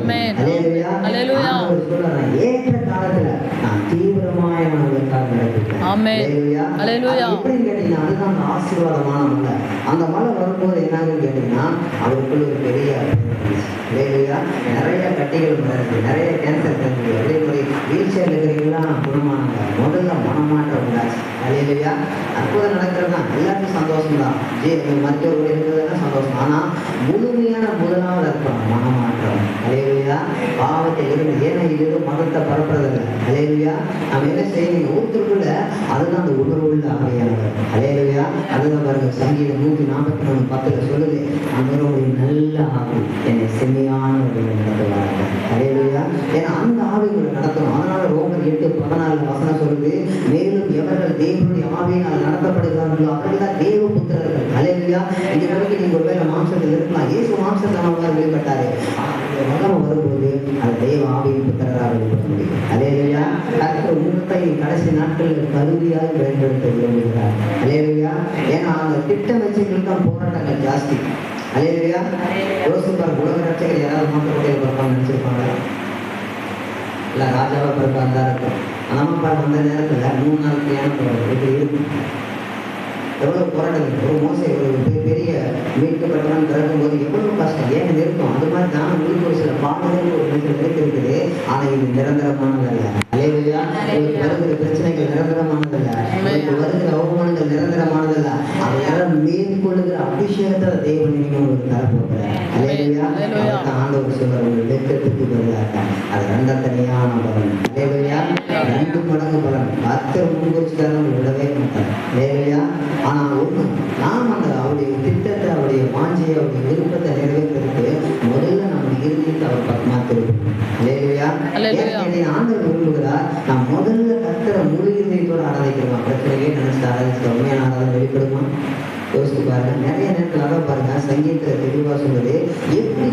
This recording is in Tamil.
அல்லேலூயா. ஆண்டவர் சொல்றார், ஏற்ற காலத்துல நான் தீவிரமாய் உங்களுக்காக நடப்பிப்பேன். அல்லேலூயா. அது எப்படின்னு கேட்டீங்கன்னா, அதுதான் அந்த ஆசீர்வாதமான மலை. அந்த மலை வரும்போது என்னான்னு கேட்டீங்கன்னா, அவருக்குள்ள ஒரு பெரிய அல்லேலூயா, நிறைய கட்டிகள் இருக்கு, நிறைய கேன்சர் இருக்கு, அதே மாதிரி வீல் சேர்ல இருக்கிறீங்களா குணமானாங்க. முதல்ல மனமாற்றம் உண்டாச்சு. அல்லேலூயா. அற்புதம் நடக்கிறது தான், எல்லாத்தையும் சந்தோஷம் தான், மருத்துவர்கள் இருக்கிறதுனா சந்தோஷம். ஆனா முழுமையான முதலாவது அர்ப்பணம் மனமாற்றம். அல்லேலூயா. பாவத்தை இருந்து, ஏன்னா இது மதத்தை பரப்புறதில்லை. அல்லேலூயா. நம்ம என்ன செய்யணும், ஒருத்தருக்குள்ள அதுதான் அந்த உணர்வுள்ள ஆவியானவர். அல்லேலூயா. அதுதான் பாருங்க, சங்கீதம் 143:10 சொல்லுது, அவருடைய நல்ல ஆவி என்னை செம்மையானவர்களை நடத்துவார்கள். அல்லேலூயா. ஏன்னா அந்த ஆவிகளை நடத்தணும். அதனால ரோமர் 8:14 சொல்லுது, மேலும் எவர்கள் தேவனுடைய ஆவியினால் நடத்தப்படுகிறார்களோ அவர்கள் தான் தேவ புத்திரர்கள். அல்லேலூயா. இந்த வரைக்கும் நீங்க ஒருவேளை மாம்சத்தில் இருக்கலாம், இயேசு மாம்சத்தனமாக வெளிப்பட்டாரு. வல்லமை வரும்போது அது தெய்வ ஆவியின் புத்திரராக வெளிப்பட முடியும். அல்லேலூயா. கர்த்தர் உங்களை கடைசி நாட்களில் கருவியாக பயன்படுத்த விரும்புகிறார். அல்லேலூயா. ஏன்னா அந்த திட்டம் வச்சுக்கள் தான் போராட்டங்கள் ஜாஸ்தி. அல்லேலூயா. யோசிப்பார், உலக ரட்சகர் யாராவது மாற்றப்படையில் பிறப்பான்னு நினைச்சிருப்பாங்க, இல்லை ராஜாவை பிறப்பாக தான் இருக்கும். நம்ம அந்த நேரத்தில் 3 நாள் தியானம் இப்படி இருக்கும். எவ்வளவு போராட்டங்கள், ஒரு மோசை ஒரு பெரிய மீட்கப்பட்டவன் பிறக்கும் போது எவ்வளவு கஷ்டம், ஏன் இருக்கும். அது மாதிரி தான் உங்களுக்கு ஒரு சில பாடல்கள் ஒரு இருக்குது. ஆனா இது நிரந்தரமானதல்ல. அல்லேலூயா. வருகிற பிரச்சனைகள் நிரந்தரமானதல்ல, வருகிற அவமானங்கள் நிரந்தரமானதல்ல. அதையெல்லாம் மேற்கொள்ளுகிற அபிஷேகத்தை தேவன் நீங்க உங்களுக்கு தரப்போகிறார். அல்லேலூயா. ஆண்டவர் சொல்றார், ஒரு வெட்கத்துக்கு பதிலாக அது 2 தனியான பலன். அல்லேலூயா. 2 மடங்கு பலன். 10 முன்குறிச்சுதான் விடவே மாட்டார். அல்லேலூயா. ஆனா ஒண்ணு, நாம் அந்த அவருடைய திட்டத்தை, அவருடைய வாஞ்சையை, அவருடைய விருப்பத்தை நிறைவேற்றுறதுக்கு முதல்ல நம்ம இருதயத்தை அவர் பக்கமா திருப்பணும். அல்லேலூயா. ஆண்டவர் விரும்புகிறார், நாம் முதல்ல கர்த்தரை முழு இதயத்தோட ஆராதிக்கிறோம். பிரச்சனையே நினைச்சு ஆராதிச்சு உண்மையான ஆராதனை வெளிப்படுமா? யோசிச்சு பாருங்க. நிறைய நேரத்தில் அதான் பாருங்க, சங்கீதத்துல தெளிவா சொல்லுது, எப்படி